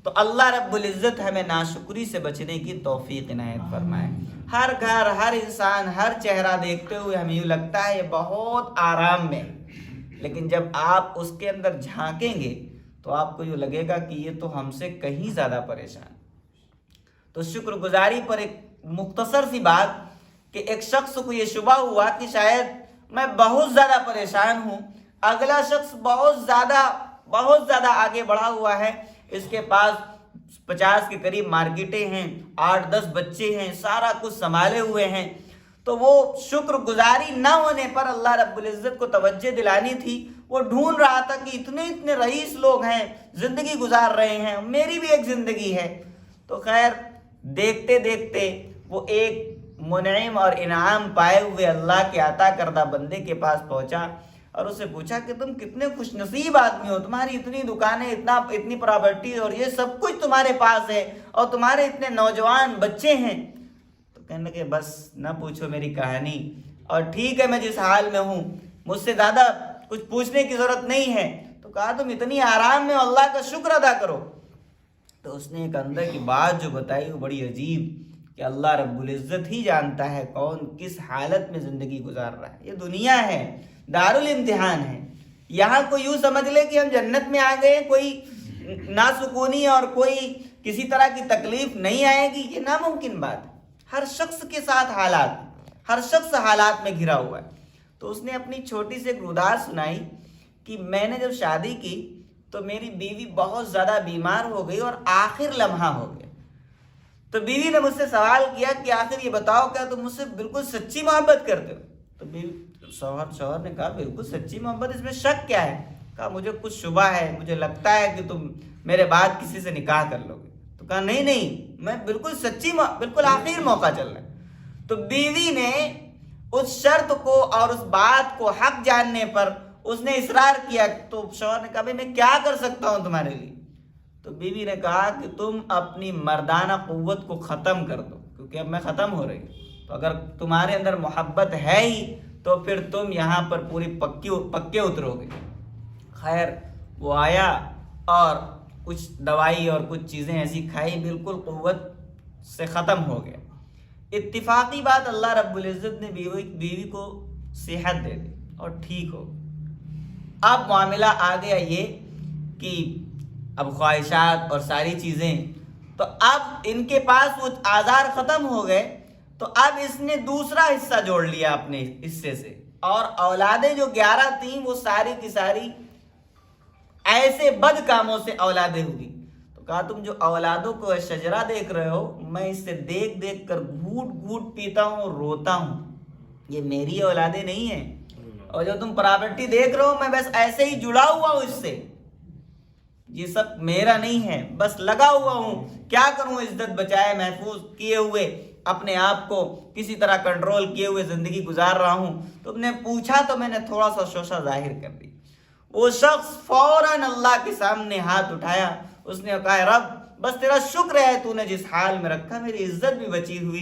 तो अल्लाह रब्बुल इज़्ज़त हमें नाशुक्री से बचने की तौफीक इनायत फरमाए। हर घर, हर इंसान, हर चेहरा देखते हुए हमें यूँ लगता है ये बहुत आराम में, लेकिन जब आप उसके अंदर झांकेंगे तो आपको यूँ लगेगा कि ये तो हमसे कहीं ज़्यादा परेशान। तो शुक्रगुजारी पर एक मुख्तसर सी बात कि एक शख्स को ये शुबा हुआ कि शायद मैं बहुत ज़्यादा परेशान हूँ, अगला शख्स बहुत ज़्यादा आगे बढ़ा हुआ है, इसके पास 50 के करीब मार्केटें हैं, 8-10 बच्चे हैं, सारा कुछ संभाले हुए हैं। तो वो शुक्रगुजारी न होने पर अल्लाह रब्बुल इज़्ज़त को तवज्जो दिलानी थी। वो ढूंढ रहा था कि इतने रईस लोग हैं, ज़िंदगी गुजार रहे हैं, मेरी भी एक ज़िंदगी है। तो खैर देखते देखते वो एक मुनइम और इनाम पाए हुए अल्लाह के अता करदा बंदे के पास पहुंचा और उससे पूछा कि तुम कितने खुशनसीब आदमी हो, तुम्हारी इतनी दुकानें, इतनी प्रॉपर्टी और ये सब कुछ तुम्हारे पास है और तुम्हारे इतने नौजवान बच्चे हैं। तो कहने लगे बस ना पूछो मेरी कहानी, और ठीक है मैं जिस हाल में हूँ, मुझसे ज़्यादा कुछ पूछने की ज़रूरत नहीं है। तो कहा तुम इतनी आराम में अल्लाह का शुक्र अदा करो। तो उसने एक अंदर की बात जो बताई वो बड़ी अजीब, कि अल्लाह रब्बुल इज़्ज़त ही जानता है कौन किस हालत में ज़िंदगी गुजार रहा है। ये दुनिया है, दारुल इम्तिहान है। यहाँ को यूँ समझ ले कि हम जन्नत में आ गए, कोई नासुकूनी और कोई किसी तरह की तकलीफ नहीं आएगी, ये नामुमकिन बात है। हर शख्स के साथ हर शख्स हालात में घिरा हुआ है। तो उसने अपनी छोटी सी एक रुदात सुनाई कि मैंने जब शादी की तो मेरी बीवी बहुत ज़्यादा बीमार हो गई और आखिर लम्हा हो गया। तो बीवी ने मुझसे सवाल किया कि आखिर ये बताओ क्या तुम मुझसे बिल्कुल सच्ची मोहब्बत करते हो? तो बीवी शौहर ने कहा बिल्कुल सच्ची मोहब्बत, इसमें शक क्या है? कहा मुझे कुछ शुबा है, मुझे लगता है कि तुम मेरे बाद किसी से निकाह कर लोगे। तो कहा नहीं मैं बिल्कुल बिल्कुल आखिर मौका चल रहा है। तो बीवी ने उस शर्त को और उस बात को हक जानने पर उसने इसरार किया। तो शौहर ने कहा भाई मैं क्या कर सकता हूँ तुम्हारे लिए? तो बीवी ने कहा कि तुम अपनी मर्दाना कुव्वत को ख़त्म कर दो, क्योंकि अब मैं ख़त्म हो रही हूँ। तो अगर तुम्हारे अंदर मोहब्बत है ही तो फिर तुम यहाँ पर पूरी पक्के उतरोगे। खैर वो आया और कुछ दवाई और कुछ चीज़ें ऐसी खाई, बिल्कुल कुव्वत से ख़त्म हो गया। इत्तिफाकी बात अल्लाह रब्बुल इज़्ज़त ने बीवी को सेहत दे दी और ठीक हो। अब मामला आ गया ये कि अब ख्वाहिशात और सारी चीज़ें, तो अब इनके पास वो आज़ार ख़त्म हो गए। तो अब इसने दूसरा हिस्सा जोड़ लिया अपने हिस्से से, और औलादें जो 11 थीं वो सारी की सारी ऐसे बद कामों से औलादें हुई। तो कहा तुम जो औलादों को शजरा देख रहे हो, मैं इससे देख देख कर घूट घूट पीता हूँ, रोता हूँ, ये मेरी औलादें नहीं है। और जो तुम प्रॉपर्टी देख रहे हो मैं बस ऐसे ही जुड़ा हुआ हूँ इससे, ये सब मेरा नहीं है, बस लगा हुआ हूँ। क्या करूँ, इज्जत बचाए महफूज किए हुए, अपने आप को किसी तरह कंट्रोल किए हुए ज़िंदगी गुजार रहा हूँ। तुमने पूछा तो मैंने थोड़ा सा शोशा जाहिर कर दी। वो शख्स फौरन अल्लाह के सामने हाथ उठाया, उसने कहा रब बस तेरा शुक्र है तूने जिस हाल में रखा, मेरी इज्जत भी बची हुई।